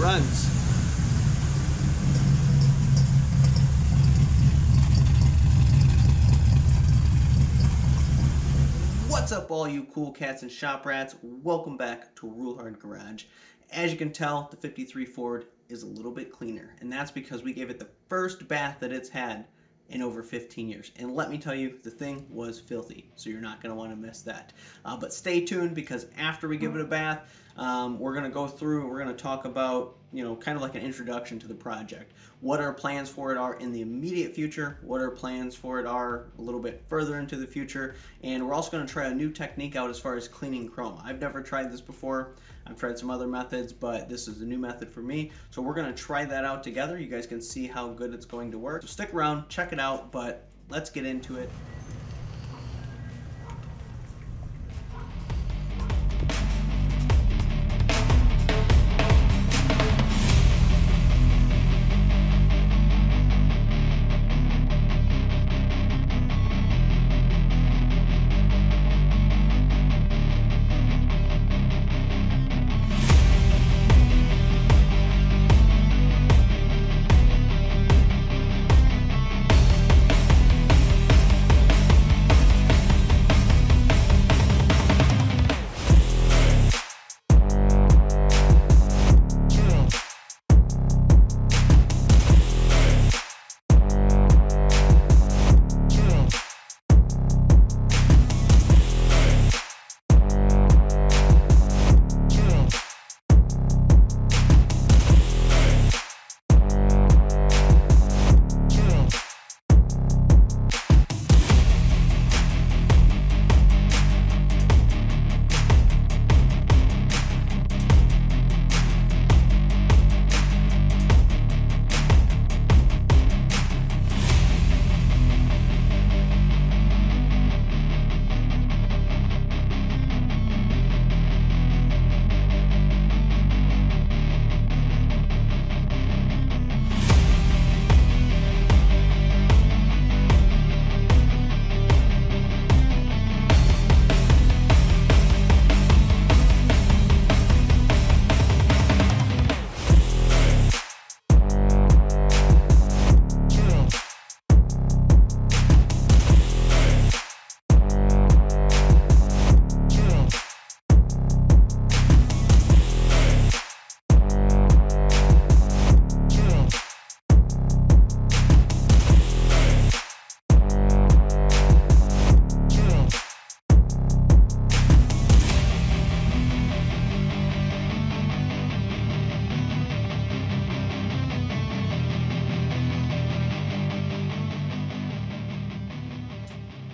runs. What's up, all you cool cats and shop rats? Welcome back to Rule Hard Garage. As you can tell, the 53 Ford is a little bit cleaner, and that's because we gave it the first bath that it's had in over 15 years. And let me tell you, the thing was filthy, so you're not going to want to miss that. But stay tuned, because after we give it a bath, we're going to go through and we're going to talk about, kind of like an introduction to the project. What our plans for it are in the immediate future, what our plans for it are a little bit further into the future, and we're also going to try a new technique out as far as cleaning chrome. I've never tried this before. I've tried some other methods, but this is a new method for me. So we're going to try that out together. You guys can see how good it's going to work. So stick around, check it out, but let's get into it.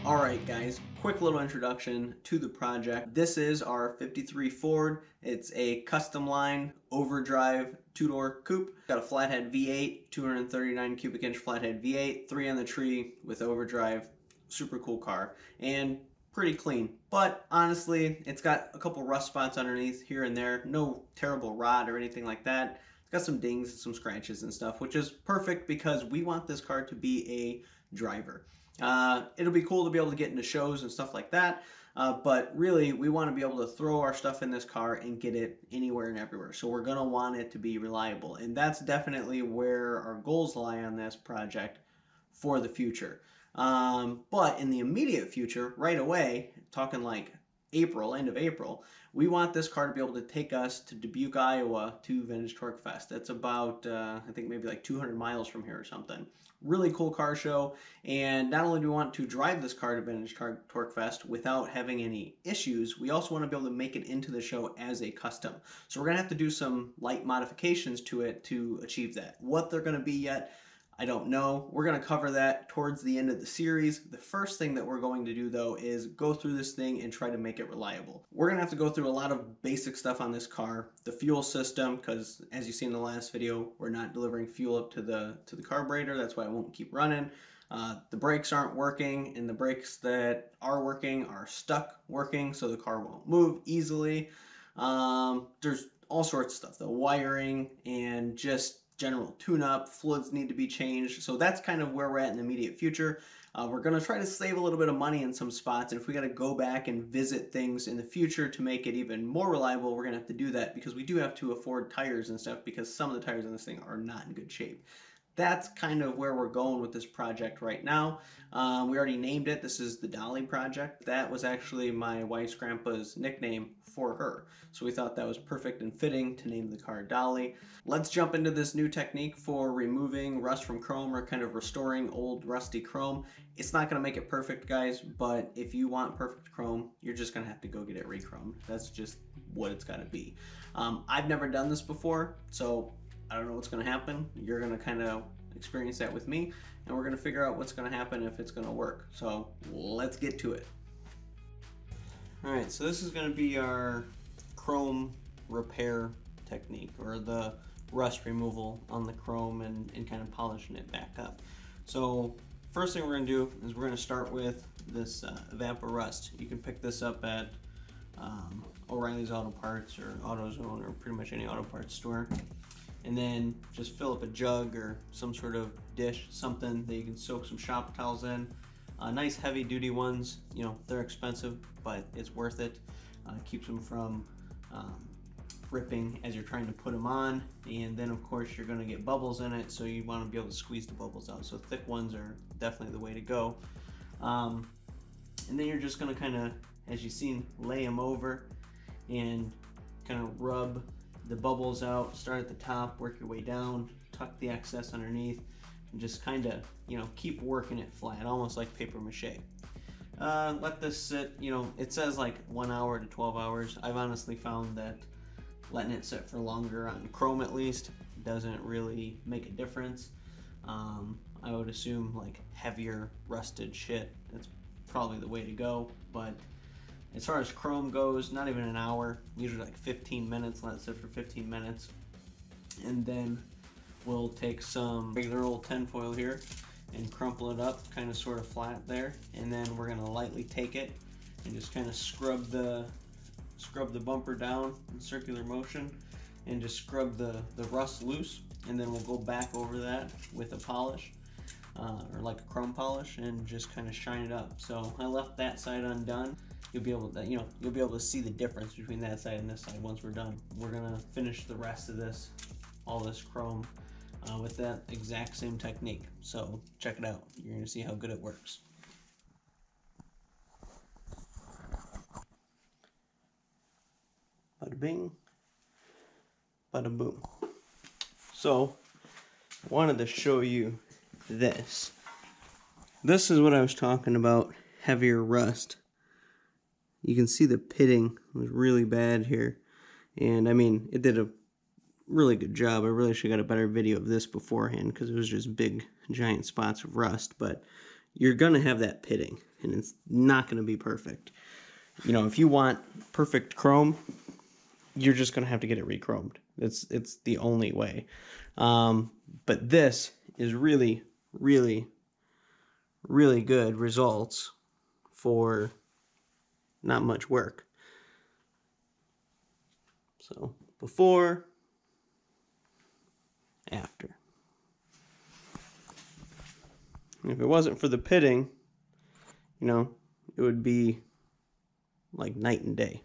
Alright guys, quick little introduction to the project. This is our 53 Ford. It's a custom line overdrive two-door coupe. Got a flathead V8, 239 cubic inch flathead V8, 3 on the tree with overdrive. Super cool car and pretty clean. But honestly, it's got a couple rust spots underneath here and there. No terrible rot or anything like that. It's got some dings and some scratches and stuff, which is perfect because we want this car to be a driver. It'll be cool to be able to get into shows and stuff like that, but really we want to be able to throw our stuff in this car and get it anywhere and everywhere. So we're going to want it to be reliable, and that's definitely where our goals lie on this project for the future. But in the immediate future, right away, talking like April, end of April, we want this car to be able to take us to Dubuque, Iowa to Vintage Torque Fest. That's about, I think maybe like 200 miles from here or something. Really cool car show, and not only do we want to drive this car to Vintage Torque Fest without having any issues, we also want to be able to make it into the show as a custom. So we're going to have to do some light modifications to it to achieve that. What they're going to be yet, I don't know. We're going to cover that towards the end of the series. The first thing that we're going to do, though, is go through this thing and try to make it reliable. We're going to have to go through a lot of basic stuff on this car. The fuel system, because as you see in the last video, we're not delivering fuel up to the carburetor. That's why it won't keep running. The brakes aren't working, and the brakes that are working are stuck working, so the car won't move easily. There's all sorts of stuff, the wiring and just general tune-up, fluids need to be changed. So that's kind of where we're at in the immediate future. We're going to try to save a little bit of money in some spots, and if we got to go back and visit things in the future to make it even more reliable, we're going to have to do that, because we do have to afford tires and stuff, because some of the tires on this thing are not in good shape. That's kind of where we're going with this project right now. We already named it. This is the Dolly project. That was actually my wife's grandpa's nickname for her. So we thought that was perfect and fitting to name the car Dolly. Let's jump into this new technique for removing rust from chrome, or kind of restoring old rusty chrome. It's not going to make it perfect, guys, but if you want perfect chrome, you're just going to have to go get it re-chromed. That's just what it's got to be. I've never done this before, so I don't know what's going to happen. You're going to kind of experience that with me, and we're going to figure out what's going to happen, if it's going to work. So let's get to it. Alright, so this is going to be our chrome repair technique, or the rust removal on the chrome and kind of polishing it back up. So first thing we're going to do is we're going to start with this Evapo-Rust. You can pick this up at O'Reilly's Auto Parts or AutoZone, or pretty much any auto parts store. And then just fill up a jug or some sort of dish, something that you can soak some shop towels in. Nice heavy duty ones, you know, they're expensive, but it's worth it. Keeps them from ripping as you're trying to put them on. And then of course you're gonna get bubbles in it, so you wanna be able to squeeze the bubbles out. So thick ones are definitely the way to go. And then you're just gonna kind of, as you've seen, lay them over and kind of rub the bubbles out. Start at the top, work your way down, tuck the excess underneath, and just kind of, you know, keep working it flat, almost like paper mache. Let this sit, you know, it says like 1 hour to 12 hours. I've honestly found that letting it sit for longer, on chrome at least, doesn't really make a difference. I would assume like heavier rusted shit, that's probably the way to go. But as far as chrome goes, not even an hour, usually like 15 minutes, let it sit for 15 minutes. And then we'll take some regular old tinfoil here and crumple it up, kind of sort of flat there. And then we're gonna lightly take it and just kind of scrub the bumper down in circular motion and just scrub the rust loose. And then we'll go back over that with a polish, or like a chrome polish, and just kind of shine it up. So I left that side undone. You'll be able to, you'll be able to see the difference between that side and this side once we're done. We're gonna finish the rest of this, all this chrome, with that exact same technique. So check it out. You're gonna see how good it works. Bada bing, bada boom. So I wanted to show you this. This is what I was talking about, heavier rust. You can see the pitting was really bad here. And I mean, it did a really good job. I really should have got a better video of this beforehand, because it was just big, giant spots of rust. But you're going to have that pitting, and it's not going to be perfect. You know, if you want perfect chrome, you're just going to have to get it re-chromed. It's the only way. But this is really, really, really good results for not much work. So before, after. And if it wasn't for the pitting, you know, it would be like night and day.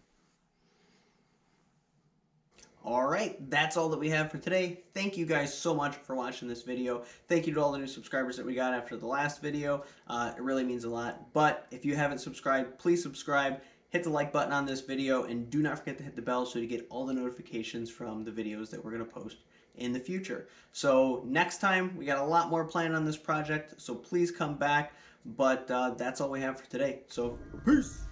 Alright, that's all that we have for today. Thank you guys so much for watching this video. Thank you to all the new subscribers that we got after the last video. It really means a lot. But if you haven't subscribed, please subscribe. Hit the like button on this video, and do not forget to hit the bell so you get all the notifications from the videos that we're going to post in the future. So next time, we got a lot more planned on this project, so please come back. But that's all we have for today. So peace!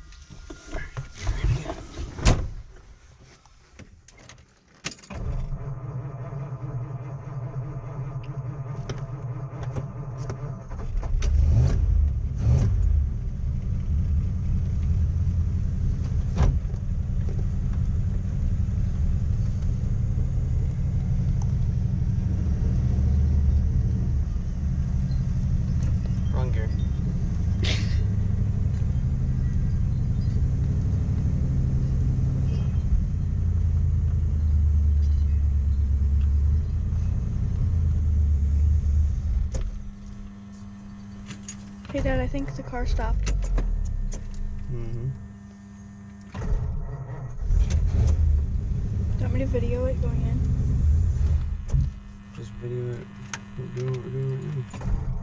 Okay, Dad, I think the car stopped. Mm-hmm. Do you want me to video it going in? Just video it. We're doing it right now.